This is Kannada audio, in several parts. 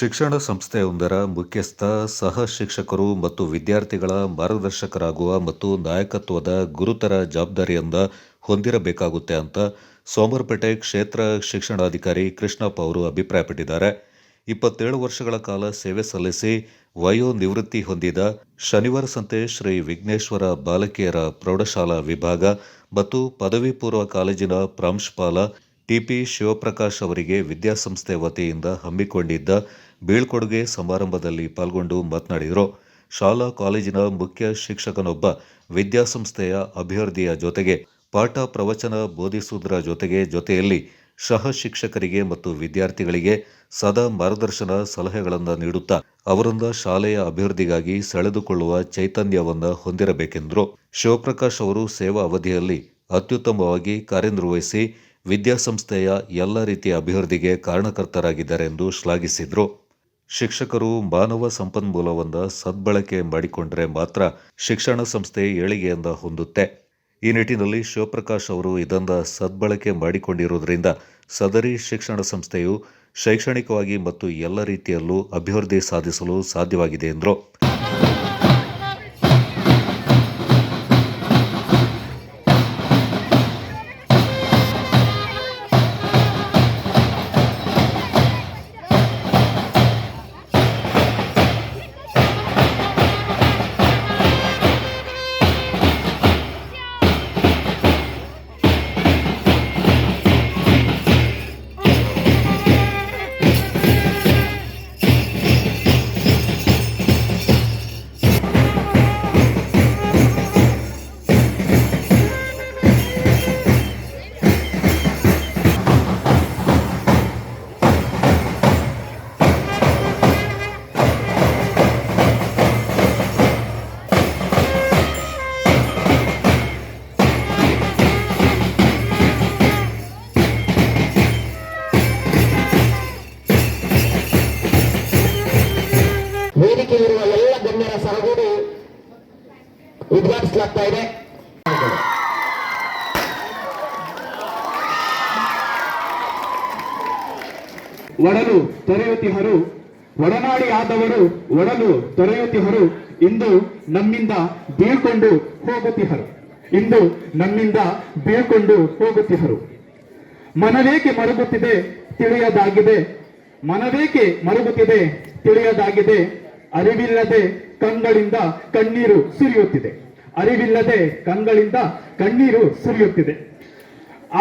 ಶಿಕ್ಷಣ ಸಂಸ್ಥೆಯೊಂದರ ಮುಖ್ಯಸ್ಥ, ಸಹ ಶಿಕ್ಷಕರು ಮತ್ತು ವಿದ್ಯಾರ್ಥಿಗಳ ಮಾರ್ಗದರ್ಶಕರಾಗುವ ಮತ್ತು ನಾಯಕತ್ವದ ಗುರುತರ ಜವಾಬ್ದಾರಿಯನ್ನ ಹೊಂದಿರಬೇಕಾಗುತ್ತೆ ಅಂತ ಸೋಮವಾರಪೇಟೆ ಕ್ಷೇತ್ರ ಶಿಕ್ಷಣಾಧಿಕಾರಿ ಕೃಷ್ಣಪ್ಪ ಅವರು ಅಭಿಪ್ರಾಯಪಟ್ಟಿದ್ದಾರೆ. 27 ವರ್ಷಗಳ ಕಾಲ ಸೇವೆ ಸಲ್ಲಿಸಿ ವಯೋನಿವೃತ್ತಿ ಹೊಂದಿದ ಶನಿವಾರ ಸಂತೆ ಶ್ರೀ ವಿಘ್ನೇಶ್ವರ ಬಾಲಕಿಯರ ಪ್ರೌಢಶಾಲಾ ವಿಭಾಗ ಮತ್ತು ಪದವಿ ಪೂರ್ವ ಕಾಲೇಜಿನ ಪ್ರಾಂಶುಪಾಲ ಟಿಪಿ ಶಿವಪ್ರಕಾಶ್ ಅವರಿಗೆ ವಿದ್ಯಾಸಂಸ್ಥೆ ವತಿಯಿಂದ ಹಮ್ಮಿಕೊಂಡಿದ್ದ ಬೀಳ್ಕೊಡುಗೆ ಸಮಾರಂಭದಲ್ಲಿ ಪಾಲ್ಗೊಂಡು ಮಾತನಾಡಿದರು. ಶಾಲಾ ಕಾಲೇಜಿನ ಮುಖ್ಯ ಶಿಕ್ಷಕನೊಬ್ಬ ವಿದ್ಯಾಸಂಸ್ಥೆಯ ಅಭಿವೃದ್ಧಿಯ ಜೊತೆಗೆ ಪಾಠ ಪ್ರವಚನ ಬೋಧಿಸುವುದರ ಜೊತೆಯಲ್ಲಿ ಸಹ ಶಿಕ್ಷಕರಿಗೆ ಮತ್ತು ವಿದ್ಯಾರ್ಥಿಗಳಿಗೆ ಸದಾ ಮಾರ್ಗದರ್ಶನ ಸಲಹೆಗಳನ್ನು ನೀಡುತ್ತಾ ಅವರಿಂದ ಶಾಲೆಯ ಅಭಿವೃದ್ಧಿಗಾಗಿ ಸೆಳೆದುಕೊಳ್ಳುವ ಚೈತನ್ಯವನ್ನು ಹೊಂದಿರಬೇಕೆಂದರು. ಶಿವಪ್ರಕಾಶ್ ಅವರು ಸೇವಾ ಅವಧಿಯಲ್ಲಿ ಅತ್ಯುತ್ತಮವಾಗಿ ಕಾರ್ಯನಿರ್ವಹಿಸಿ ವಿದ್ಯಾಸಂಸ್ಥೆಯ ಎಲ್ಲ ರೀತಿಯ ಅಭಿವೃದ್ಧಿಗೆ ಕಾರಣಕರ್ತರಾಗಿದ್ದಾರೆ ಎಂದು ಶ್ಲಾಘಿಸಿದರು. ಶಿಕ್ಷಕರು ಮಾನವ ಸಂಪನ್ಮೂಲವನ್ನು ಸದ್ಬಳಕೆ ಮಾಡಿಕೊಂಡರೆ ಮಾತ್ರ ಶಿಕ್ಷಣ ಸಂಸ್ಥೆ ಏಳಿಗೆಯನ್ನ ಹೊಂದುತ್ತೆ. ಈ ನಿಟ್ಟಿನಲ್ಲಿ ಶಿವಪ್ರಕಾಶ್ ಅವರು ಇದನ್ನ ಸದ್ಬಳಕೆ ಮಾಡಿಕೊಂಡಿರುವುದರಿಂದ ಸದರಿ ಶಿಕ್ಷಣ ಸಂಸ್ಥೆಯು ಶೈಕ್ಷಣಿಕವಾಗಿ ಮತ್ತು ಎಲ್ಲ ರೀತಿಯಲ್ಲೂ ಅಭಿವೃದ್ಧಿ ಸಾಧಿಸಲು ಸಾಧ್ಯವಾಗಿದೆ ಎಂದರು. ವೇದಿಕೆಯಿರುವ ಎಲ್ಲ ಗಣ್ಯರ ಸಹಗೂಡಿ ಉದ್ಘಾಟಿಸಲಾಗ್ತಾ ಇದೆ. ಒಡಲು ತೊರೆಯುತ್ತಿಹರು, ಒಡನಾಡಿ ಆದವರು ಒಡಲು ತೊರೆಯುತ್ತಿಹರು, ಇಂದು ನಮ್ಮಿಂದ ಬೀಳ್ಕೊಂಡು ಹೋಗುತ್ತಿಹರು, ಇಂದು ನಮ್ಮಿಂದ ಬೀಳ್ಕೊಂಡು ಹೋಗುತ್ತಿಹರು. ಮನವೇಕೆ ಮರುಗುತ್ತಿದೆ ತಿಳಿಯದಾಗಿದೆ, ಮನವೇಕೆ ಮರುಗುತ್ತಿದೆ ತಿಳಿಯದಾಗಿದೆ, ಅರಿವಿಲ್ಲದೆ ಕಂಗಳಿಂದ ಕಣ್ಣೀರು ಸುರಿಯುತ್ತಿದೆ, ಅರಿವಿಲ್ಲದೆ ಕಂಗಳಿಂದ ಕಣ್ಣೀರು ಸುರಿಯುತ್ತಿದೆ.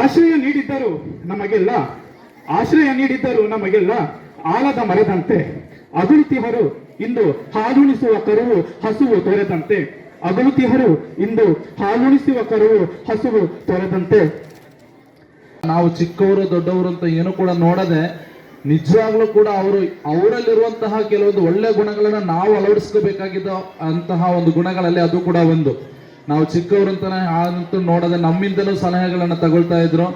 ಆಶ್ರಯ ನೀಡಿದ್ದರು ನಮಗೆಲ್ಲ, ಆಶ್ರಯ ನೀಡಿದ್ದರು ನಮಗೆಲ್ಲ ಆಲದ ಮರದಂತೆ ಅಗಲುತ್ತಿಹರು, ಇಂದು ಹಾಲುಣಿಸುವ ಕರುವು ಹಸುವು ತೊರೆದಂತೆ, ಅಗಲುತ್ತಿಹರು, ಇಂದು ಹಾಲುಣಿಸುವ ಕರುವು ಹಸುವು ತೊರೆದಂತೆ. ನಾವು ಚಿಕ್ಕವರು ದೊಡ್ಡವರು ಅಂತ ಏನು ಕೂಡ ನೋಡದೆ ನಿಜವಾಗ್ಲೂ ಕೂಡ ಅವರಲ್ಲಿರುವಂತಹ ಕೆಲವೊಂದು ಒಳ್ಳೆ ಗುಣಗಳನ್ನ ನಾವು ಅಳವಡಿಸ್ಕೋಬೇಕಾಗಿದ್ದ ಅಂತಹ ಒಂದು ಗುಣಗಳಲ್ಲಿ ಅದು ಕೂಡ ಒಂದು. ನಾವು ಚಿಕ್ಕವರು ಅಂತಾನೆ ನೋಡದೆ ನಮ್ಮಿಂದಲೂ ಸಲಹೆಗಳನ್ನ ತಗೊಳ್ತಾ ಇದ್ರು.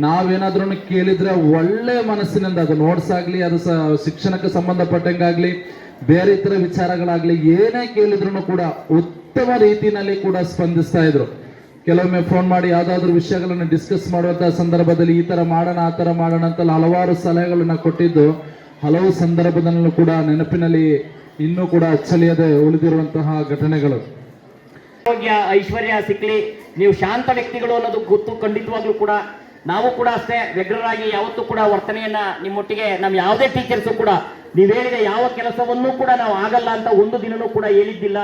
ನಾವೇನಾದ್ರೂ ಕೇಳಿದ್ರೆ ಒಳ್ಳೆ ಮನಸ್ಸಿನಿಂದ, ಅದು ನೋಟ್ಸ್ ಆಗ್ಲಿ, ಅದು ಶಿಕ್ಷಣಕ್ಕೆ ಸಂಬಂಧಪಟ್ಟಂಗಾಗ್ಲಿ, ಬೇರೆ ಇತರ ವಿಚಾರಗಳಾಗ್ಲಿ, ಏನೇ ಕೇಳಿದ್ರು ಕೂಡ ಉತ್ತಮ ರೀತಿಯಲ್ಲಿ ಕೂಡ ಸ್ಪಂದಿಸ್ತಾ ಇದ್ರು. ಕೆಲವೊಮ್ಮೆ ಫೋನ್ ಮಾಡಿ ಯಾವ್ದಾದ್ರು ವಿಷಯಗಳನ್ನು ಡಿಸ್ಕಸ್ ಮಾಡುವಂತಹ ಸಂದರ್ಭದಲ್ಲಿ ಈ ತರ ಮಾಡೋಣ ಆ ತರ ಮಾಡೋಣ ಅಂತ ಹಲವಾರು ಸಲಹೆಗಳನ್ನ ಕೊಟ್ಟಿದ್ದು ಹಲವು ಸಂದರ್ಭದಲ್ಲೂ ಕೂಡ ನೆನಪಿನಲ್ಲಿ ಇನ್ನೂ ಕೂಡ ಅಚ್ಚಳಿಯದೆ ಉಳಿದಿರುವಂತಹ ಘಟನೆಗಳು. ಆರೋಗ್ಯ ಐಶ್ವರ್ಯ ಸಿಕ್ಲಿ, ನೀವು ಶಾಂತ ವ್ಯಕ್ತಿಗಳು ಅನ್ನೋದು ಗೊತ್ತು. ಖಂಡಿತವಾಗ್ಲೂ ಕೂಡ ನಾವು ಕೂಡ ಅಷ್ಟೇ ವ್ಯಗ್ರರಾಗಿ ಯಾವತ್ತೂ ಕೂಡ ವರ್ತನೆಯನ್ನ ನಿಮ್ಮೊಟ್ಟಿಗೆ ನಮ್ಮ ಯಾವುದೇ ಟೀಚರ್ಸು ಕೂಡ ನೀವು ಹೇಳಿದ ಯಾವ ಕೆಲಸವನ್ನೂ ಕೂಡ ನಾವು ಆಗಲ್ಲ ಅಂತ ಒಂದು ದಿನನೂ ಕೂಡ ಹೇಳಿದ್ದಿಲ್ಲ.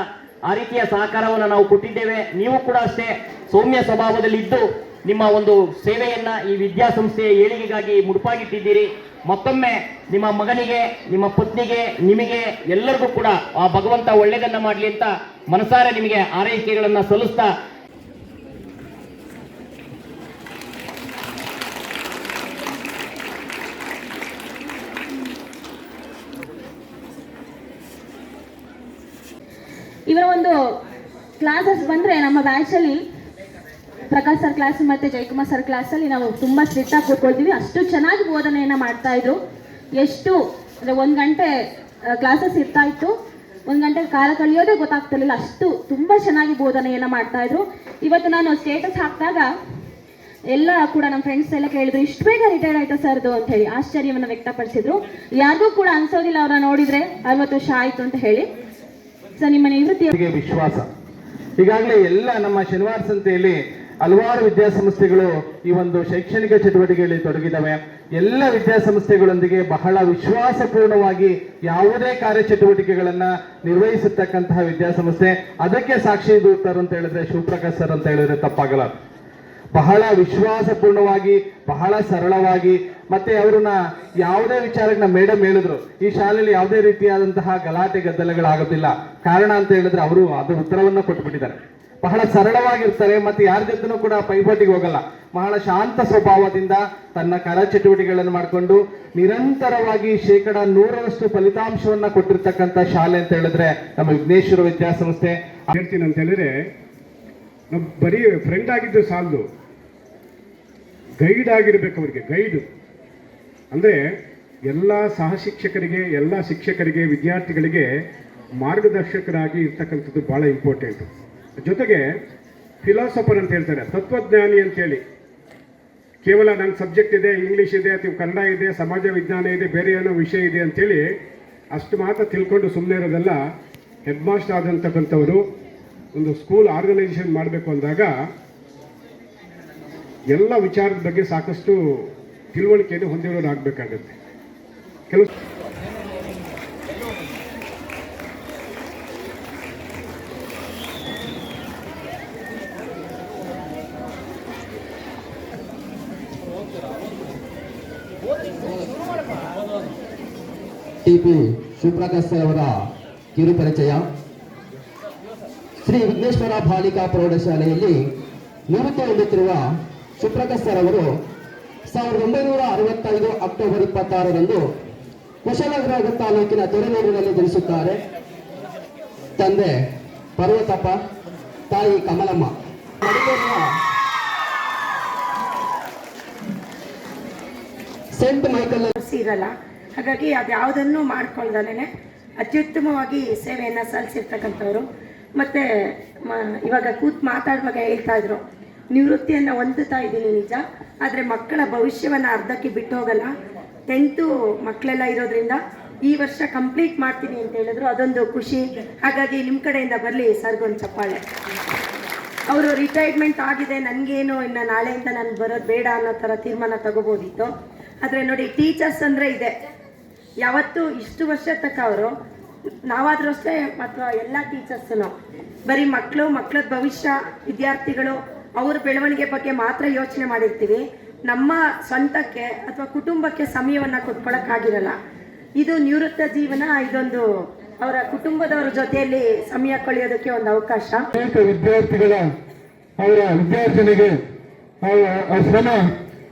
ಆ ರೀತಿಯ ಸಹಕಾರವನ್ನು ನಾವು ಕೊಟ್ಟಿದ್ದೇವೆ. ನೀವು ಕೂಡ ಅಷ್ಟೇ ಸೌಮ್ಯ ಸ್ವಭಾವದಲ್ಲಿ ಇದ್ದು ನಿಮ್ಮ ಒಂದು ಸೇವೆಯನ್ನ ಈ ವಿದ್ಯಾಸಂಸ್ಥೆಯ ಏಳಿಗೆಗಾಗಿ ಮುಡುಪಾಗಿಟ್ಟಿದ್ದೀರಿ. ಮತ್ತೊಮ್ಮೆ ನಿಮ್ಮ ಮಗನಿಗೆ, ನಿಮ್ಮ ಪತ್ನಿಗೆ, ನಿಮಗೆ ಎಲ್ಲರಿಗೂ ಕೂಡ ಆ ಭಗವಂತ ಒಳ್ಳೆಯದನ್ನ ಮಾಡಲಿ ಅಂತ ಮನಸಾರೆ ನಿಮಗೆ ಆರೈಕೆಗಳನ್ನ ಸಲ್ಲಿಸ್ತಾ ಇವರ ಒಂದು ಕ್ಲಾಸಸ್ ಬಂದರೆ ನಮ್ಮ ಬ್ಯಾಚಲ್ಲಿ ಪ್ರಕಾಶ್ ಸರ್ ಕ್ಲಾಸ್ ಮತ್ತು ಜಯಕುಮಾರ್ ಸರ್ ಕ್ಲಾಸಲ್ಲಿ ನಾವು ತುಂಬ ಸ್ಟ್ರಿಕ್ಟಾಗಿ ಕೂತ್ಕೊಳ್ತೀವಿ. ಅಷ್ಟು ಚೆನ್ನಾಗಿ ಬೋಧನೆಯನ್ನು ಮಾಡ್ತಾಯಿದ್ರು. ಎಷ್ಟು ಅಂದರೆ 1 ಗಂಟೆ ಕ್ಲಾಸಸ್ ಇರ್ತಾ ಇತ್ತು, 1 ಗಂಟೆ ಕಾಲ ಕಳೆಯೋದೇ ಗೊತ್ತಾಗ್ತಿರ್ಲಿಲ್ಲ. ಅಷ್ಟು ತುಂಬ ಚೆನ್ನಾಗಿ ಬೋಧನೆಯನ್ನು ಮಾಡ್ತಾಯಿದ್ರು. ಇವತ್ತು ನಾನು ಸ್ಟೇಟಸ್ ಹಾಕಿದಾಗ ಎಲ್ಲ ಕೂಡ ನಮ್ಮ ಫ್ರೆಂಡ್ಸ್ ಎಲ್ಲ ಕೇಳಿದ್ರು, ಇಷ್ಟು ಬೇಗ ರಿಟೈರ್ಡ್ ಆಯ್ತಾ ಸರ್ದು ಅಂತ ಹೇಳಿ ಆಶ್ಚರ್ಯವನ್ನು ವ್ಯಕ್ತಪಡಿಸಿದ್ರು. ಯಾರಿಗೂ ಕೂಡ ಅನ್ಸೋದಿಲ್ಲ ಅವ್ರನ್ನ ನೋಡಿದ್ರೆ 60 ವರ್ಷ ಆಯ್ತು ಅಂತ ಹೇಳಿ. ಸರ್, ನಿಮ್ಮ ನಿವೃತ್ತಿ ವಿಶ್ವಾಸ. ಈಗಾಗಲೇ ಎಲ್ಲ ನಮ್ಮ ಶನಿವಾರ ಸಂತೆಯಲ್ಲಿ ಹಲವಾರು ವಿದ್ಯಾಸಂಸ್ಥೆಗಳು ಈ ಒಂದು ಶೈಕ್ಷಣಿಕ ಚಟುವಟಿಕೆಯಲ್ಲಿ ತೊಡಗಿದ್ದಾವೆ. ಎಲ್ಲ ವಿದ್ಯಾಸಂಸ್ಥೆಗಳೊಂದಿಗೆ ಬಹಳ ವಿಶ್ವಾಸಪೂರ್ಣವಾಗಿ ಯಾವುದೇ ಕಾರ್ಯಚಟುವಟಿಕೆಗಳನ್ನ ನಿರ್ವಹಿಸತಕ್ಕಂತಹ ವಿದ್ಯಾಸಂಸ್ಥೆ. ಅದಕ್ಕೆ ಸಾಕ್ಷಿ ದೂತರು ಅಂತ ಹೇಳಿದ್ರೆ ಶಿವಪ್ರಕಾಶ್ ಸರ್ ಅಂತ ಹೇಳಿದ್ರೆ ತಪ್ಪಾಗಲ್ಲ. ಬಹಳ ವಿಶ್ವಾಸಪೂರ್ಣವಾಗಿ, ಬಹಳ ಸರಳವಾಗಿ, ಮತ್ತೆ ಅವ್ರನ್ನ ಯಾವುದೇ ವಿಚಾರಕ್ಕೆ ನಮ್ಮ ಮೇಡಮ್ ಹೇಳಿದ್ರು, ಈ ಶಾಲೆಯಲ್ಲಿ ಯಾವುದೇ ರೀತಿಯಾದಂತಹ ಗಲಾಟೆ ಗದ್ದಲಗಳಾಗೋದಿಲ್ಲ. ಕಾರಣ ಅಂತ ಹೇಳಿದ್ರೆ ಅವರು ಅದರ ಉತ್ತರವನ್ನು ಕೊಟ್ಬಿಟ್ಟಿದ್ದಾರೆ. ಬಹಳ ಸರಳವಾಗಿರ್ತಾರೆ, ಮತ್ತೆ ಯಾರ ಜೊತೆನೂ ಕೂಡ ಪೈಪೋಟಿಗೆ ಹೋಗಲ್ಲ. ಬಹಳ ಶಾಂತ ಸ್ವಭಾವದಿಂದ ತನ್ನ ಕಾರ್ಯಚಟುವಟಿಕೆಗಳನ್ನು ಮಾಡಿಕೊಂಡು ನಿರಂತರವಾಗಿ 100% ಫಲಿತಾಂಶವನ್ನ ಕೊಟ್ಟಿರ್ತಕ್ಕಂಥ ಶಾಲೆ ಅಂತ ಹೇಳಿದ್ರೆ ನಮ್ಮ ವಿಘ್ನೇಶ್ವರ ವಿದ್ಯಾಸಂಸ್ಥೆ. ಹೇಳ್ತೀನಿ ಅಂತ ಹೇಳಿದ್ರೆ, ನಾವು ಬರೀ ಫ್ರೆಂಡ್ ಆಗಿದ್ದು ಸಾಲದು, ಗೈಡ್ ಆಗಿರ್ಬೇಕು. ಅವ್ರಿಗೆ ಗೈಡು ಅಂದರೆ ಎಲ್ಲ ಸಹಶಿಕ್ಷಕರಿಗೆ, ಎಲ್ಲ ಶಿಕ್ಷಕರಿಗೆ, ವಿದ್ಯಾರ್ಥಿಗಳಿಗೆ ಮಾರ್ಗದರ್ಶಕರಾಗಿ ಇರ್ತಕ್ಕಂಥದ್ದು ಭಾಳ ಇಂಪಾರ್ಟೆಂಟು. ಜೊತೆಗೆ ಫಿಲಾಸಫರ್ ಅಂತ ಹೇಳ್ತಾರೆ, ತತ್ವಜ್ಞಾನಿ ಅಂತೇಳಿ. ಕೇವಲ ನನ್ನ ಸಬ್ಜೆಕ್ಟ್ ಇದೆ, ಇಂಗ್ಲೀಷ್ ಇದೆ ಅಥವಾ ಕನ್ನಡ ಇದೆ, ಸಮಾಜ ವಿಜ್ಞಾನ ಇದೆ, ಬೇರೆ ಏನೋ ವಿಷಯ ಇದೆ ಅಂತೇಳಿ ಅಷ್ಟು ಮಾತ್ರ ತಿಳ್ಕೊಂಡು ಸುಮ್ಮನೆ ಇರೋದೆಲ್ಲ. ಹೆಡ್ ಮಾಸ್ಟರ್ ಆದಂತಕ್ಕಂಥವರು ಒಂದು ಸ್ಕೂಲ್ ಆರ್ಗನೈಸೇಷನ್ ಮಾಡಬೇಕು ಅಂದಾಗ ಎಲ್ಲ ವಿಚಾರದ ಬಗ್ಗೆ ಸಾಕಷ್ಟು ತಿಳುವಳಿಕೆಯನ್ನು ಹೊಂದಿರೋರು ಆಗಬೇಕಾಗತ್ತೆ. ಕೆಲವು ಟಿಪಿ ಶಿವಪ್ರಕಾಶ್ ಅವರ ಕಿರು ಪರಿಚಯ. ಶ್ರೀ ವಿಘ್ನೇಶ್ವರ ಬಾಲಿಕಾ ಪ್ರೌಢಶಾಲೆಯಲ್ಲಿ ನಿವೃತ್ತಿ ಹೊಂದುತ್ತಿರುವ ಶಿವಪ್ರಕಾಶ್ ಅವರು 1965 ಅಕ್ಟೋಬರ್ 26ರಂದು ಕುಶಲನಗರ ತಾಲೂಕಿನ ತೊರೆನೂರಿನಲ್ಲಿ ಜನಿಸುತ್ತಾರೆ. ತಂದೆ ಪರ್ವತಪ್ಪ, ತಾಯಿ ಕಮಲಮ್ಮ. ಸೆಂಟ್ ಮೈಕಲ್ ಇರಲ್ಲ, ಹಾಗಾಗಿ ಅದ್ಯಾವುದನ್ನು ಮಾಡ್ಕೊಳ್ದಲೇ ಅತ್ಯುತ್ತಮವಾಗಿ ಸೇವೆಯನ್ನು ಸಲ್ಲಿಸಿರ್ತಕ್ಕಂಥವ್ರು. ಮತ್ತು ಇವಾಗ ಕೂತ್ ಮಾತಾಡುವಾಗ ಹೇಳ್ತಾ ಇದ್ರು, ನಿವೃತ್ತಿಯನ್ನು ಹೊಂದುತ್ತಾ ಇದ್ದೀನಿ ನಿಜ, ಆದರೆ ಮಕ್ಕಳ ಭವಿಷ್ಯವನ್ನು ಅರ್ಧಕ್ಕೆ ಬಿಟ್ಟು ಹೋಗಲ್ಲ. 10th ಮಕ್ಕಳೆಲ್ಲ ಇರೋದ್ರಿಂದ ಈ ವರ್ಷ ಕಂಪ್ಲೀಟ್ ಮಾಡ್ತೀನಿ ಅಂತ ಹೇಳಿದ್ರು. ಅದೊಂದು ಖುಷಿ. ಹಾಗಾಗಿ ನಿಮ್ಮ ಕಡೆಯಿಂದ ಬರಲಿ ಸರ್ಗೊಂದು ಚಪ್ಪಾಳೆ. ಅವರು ರಿಟೈರ್ಮೆಂಟ್ ಆಗಿದೆ, ನನಗೇನು ಇನ್ನು ನಾಳೆಯಿಂದ ನಾನು ಬರೋದು ಬೇಡ ಅನ್ನೋ ಥರ ತೀರ್ಮಾನ ತಗೋಬೋದಿತ್ತು. ಆದರೆ ನೋಡಿ, ಟೀಚರ್ಸ್ ಅಂದರೆ ಇದೆ. ಯಾವತ್ತೂ ಇಷ್ಟು ವರ್ಷ ತನಕ ಅವರು, ನಾವಾದರೂ ಅಷ್ಟೇ ಅಥವಾ ಎಲ್ಲ ಟೀಚರ್ಸೂ ಬರೀ ಮಕ್ಕಳ ಭವಿಷ್ಯ, ವಿದ್ಯಾರ್ಥಿಗಳು ಅವ್ರ ಬೆಳವಣಿಗೆ ಬಗ್ಗೆ ಮಾತ್ರ ಯೋಚನೆ ಮಾಡಿರ್ತೀವಿ. ನಮ್ಮ ಸ್ವಂತಕ್ಕೆ ಅಥವಾ ಕುಟುಂಬಕ್ಕೆ ಸಮಯವನ್ನು ಕೊಟ್ಕೊಳ್ಳೋಕ್ಕಾಗಿರಲ್ಲ. ಇದು ನಿವೃತ್ತ ಜೀವನ, ಇದೊಂದು ಅವರ ಕುಟುಂಬದವರ ಜೊತೆಯಲ್ಲಿ ಸಮಯ ಕಳೆಯೋದಕ್ಕೆ ಒಂದು ಅವಕಾಶ. ಅನೇಕ ವಿದ್ಯಾರ್ಥಿಗಳ ಅವರ ವಿದ್ಯಾರ್ಜನೆಗೆ ಆ ಶ್ರಮ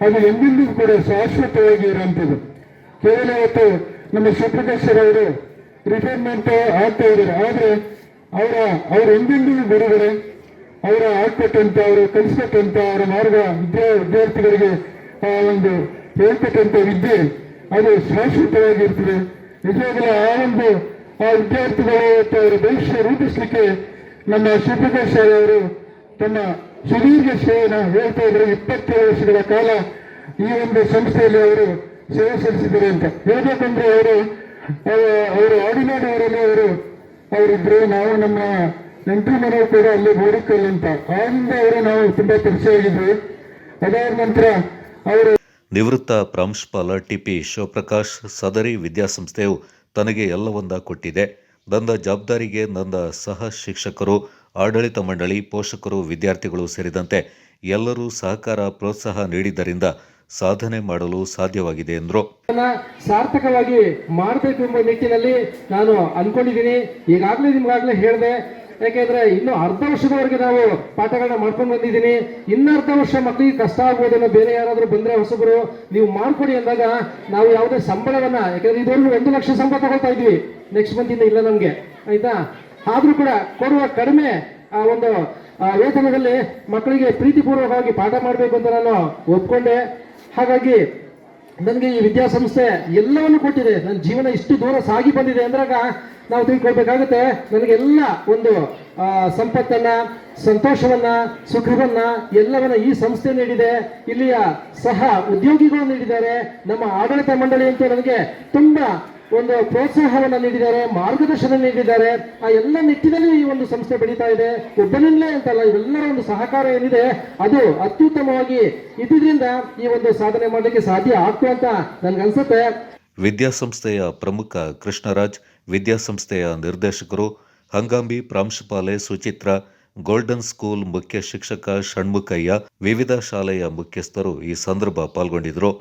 ಅದು ಎಂದೆಂದಿಗೂ ಕೂಡ ಶಾಶ್ವತವಾಗಿ ಇರುವಂಥದ್ದು. ಕೇವಲ ಇವತ್ತು ನಮ್ಮ ಶಿವಪ್ರಕಾಶ್ ಅವರು ರಿಟೈರ್ಮೆಂಟ್ ಆಗ್ತಾ ಇದ್ದಾರೆ, ಆದರೆ ಅವರು ಎಂದೆಂದಿಗೂ ಬಿಡುಗಡೆ, ಅವರ ಆಗ್ತಕ್ಕಂಥ, ಅವರು ಕಲಿಸ್ತಕ್ಕಂಥ ಅವರ ಮಾರ್ಗ ವಿದ್ಯಾರ್ಥಿಗಳಿಗೆ ಒಂದು ಹೇಳ್ತಕ್ಕಂಥ ವಿದ್ಯೆ ಅದು ಶಾಶ್ವತವಾಗಿರ್ತದೆ. ನಿಜವಾಗಲೂ ಆ ವಿದ್ಯಾರ್ಥಿಗಳು ಅವರ ಭವಿಷ್ಯ ರೂಪಿಸಲಿಕ್ಕೆ ನಮ್ಮ ಶಿವಪ್ರಕಾಶ್ ಅವರು ತಮ್ಮ ಸುದೀರ್ಘ ಸೇವೆಯನ್ನು ಹೇಳ್ತಾ ಇದ್ದಾರೆ. 27 ವರ್ಷಗಳ ಕಾಲ ಈ ಒಂದು ಸಂಸ್ಥೆಯಲ್ಲಿ ಅವರು ಸೇವೆ ಸಲ್ಲಿಸಿದ್ದಾರೆ ಅಂತ ಹೇಳ್ಬೇಕಂದ್ರೆ ಅವರು ಆಡಿನಾಡಿಯವರಲ್ಲಿ ಅವರಿದ್ರು. ನಾವು ನಮ್ಮ ನೆಂಟರ ಮನೆಯವರು ಕೂಡ ಅಲ್ಲಿ ಬೋಡಿಕಲ್ ಅಂತ, ಆಗಿಂದ ನಾವು ತುಂಬಾ ಪರಿಚಯ ಆಗಿದ್ವಿ. ಅದಾದ ನಂತರ ಅವರು ನಿವೃತ್ತ ಪ್ರಾಂಶುಪಾಲ ಟಿಪಿ ಶಿವಪ್ರಕಾಶ್, ಸದರಿ ವಿದ್ಯಾಸಂಸ್ಥೆಯು ತನಗೆ ಎಲ್ಲವೊಂದ ಕೊಟ್ಟಿದೆ. ನನ್ನ ಜವಾಬ್ದಾರಿಗೆ ನನ್ನ ಸಹ ಶಿಕ್ಷಕರು, ಆಡಳಿತ ಮಂಡಳಿ, ಪೋಷಕರು, ವಿದ್ಯಾರ್ಥಿಗಳು ಸೇರಿದಂತೆ ಎಲ್ಲರೂ ಸಹಕಾರ, ಪ್ರೋತ್ಸಾಹ ನೀಡಿದ್ದರಿಂದ ಸಾಧನೆ ಮಾಡಲು ಸಾಧ್ಯವಾಗಿದೆ ಎಂದರು. ಸಾರ್ಥಕವಾಗಿ ಮಾಡಬೇಕು ಎಂಬ ನಿಟ್ಟಿನಲ್ಲಿ ನಾನು ಅನ್ಕೊಂಡಿದ್ದೀನಿ. ಈಗಾಗಲೇ ನಿಮ್ಗಾಗಲೇ ಹೇಳಿದೆ, ಯಾಕೆಂದ್ರೆ ಇನ್ನು ಅರ್ಧ ವರ್ಷದವರೆಗೆ ನಾವು ಪಾಠಗಳನ್ನ ಮಾಡ್ಕೊಂಡು ಬಂದಿದ್ದೀನಿ. ಇನ್ನರ್ಧ ವರ್ಷ ಮಕ್ಕಳಿಗೆ ಕಷ್ಟ ಆಗ್ಬೋದೇನೋ, ಬೇರೆ ಯಾರಾದರೂ ಬಂದ್ರೆ ಹೊಸಬರು ನೀವು ಮಾಡ್ಕೊಡಿ ಅಂದಾಗ ನಾವು ಯಾವುದೇ ಸಂಬಳವನ್ನ, ಯಾಕಂದ್ರೆ ಇದುವರೆಗೂ 1 ಲಕ್ಷ ಸಂಬಳ ತಗೊಳ್ತಾ ಇದ್ವಿ, ನೆಕ್ಸ್ಟ್ ಮಂತಿಂದ ಇಲ್ಲ ನಮ್ಗೆ, ಆಯ್ತಾ. ಆದ್ರೂ ಕೂಡ ಕೊಡುವ ಕಡಿಮೆ ಒಂದು ವೇತನದಲ್ಲಿ ಮಕ್ಕಳಿಗೆ ಪ್ರೀತಿಪೂರ್ವಕವಾಗಿ ಪಾಠ ಮಾಡಬೇಕು ಅಂತ ನಾನು ಒಪ್ಕೊಂಡೆ. ಹಾಗಾಗಿ ನನಗೆ ಈ ವಿದ್ಯಾಸಂಸ್ಥೆ ಎಲ್ಲವನ್ನು ಕೊಟ್ಟಿದೆ. ನನ್ನ ಜೀವನ ಇಷ್ಟು ದೂರ ಸಾಗಿ ಬಂದಿದೆ ಅಂದಾಗ ನಾವು ತಿಳ್ಕೊಳ್ಬೇಕಾಗುತ್ತೆ, ನನಗೆಲ್ಲ ಒಂದು ಸಂಪತ್ತನ್ನ, ಸಂತೋಷವನ್ನ, ಸುಖವನ್ನ ಎಲ್ಲವನ್ನ ಈ ಸಂಸ್ಥೆ ನೀಡಿದೆ. ಇಲ್ಲಿಯ ಸಹ ಉದ್ಯೋಗಿಗಳು ನೀಡಿದ್ದಾರೆ. ನಮ್ಮ ಆಡಳಿತ ಮಂಡಳಿ ಅಂತೂ ನನಗೆ ತುಂಬಾ ಒಂದು ಪ್ರೋತ್ಸಾಹವನ್ನ ನೀಡಿದ್ದಾರೆ, ಮಾರ್ಗದರ್ಶನ ನೀಡಿದ್ದಾರೆ. ಆ ಎಲ್ಲ ನಿಟ್ಟಿನಲ್ಲಿ ಈ ಒಂದು ಸಂಸ್ಥೆ ಬೆಳೀತಾ ಇದೆ. ಒಬ್ಬನಿಂದಲೇ ಅಂತಲ್ಲ, ಇವೆಲ್ಲರ ಒಂದು ಸಹಕಾರ ಏನಿದೆ ಅದು ಅತ್ಯುತ್ತಮವಾಗಿ ಇದ್ದಿದ್ರಿಂದ ಈ ಒಂದು ಸಾಧನೆ ಮಾಡಲಿಕ್ಕೆ ಸಾಧ್ಯ ಆಗ್ತು ಅಂತ ನನ್ಗನ್ಸುತ್ತೆ. ವಿದ್ಯಾಸಂಸ್ಥೆಯ ಪ್ರಮುಖ ಕೃಷ್ಣರಾಜ್, ವಿದ್ಯಾಸಂಸ್ಥೆಯ ನಿರ್ದೇಶಕರು, ಹಂಗಾಂಬಿ ಪ್ರಾಂಶುಪಾಲೆ ಸುಚಿತ್ರ, ಗೋಲ್ಡನ್ ಸ್ಕೂಲ್ ಮುಖ್ಯ ಶಿಕ್ಷಕ ಷಣ್ಮುಖಯ್ಯ, ವಿವಿಧ ಶಾಲೆಯ ಮುಖ್ಯಸ್ಥರು ಈ ಸಂದರ್ಭ ಪಾಲ್ಗೊಂಡಿದ್ದರು.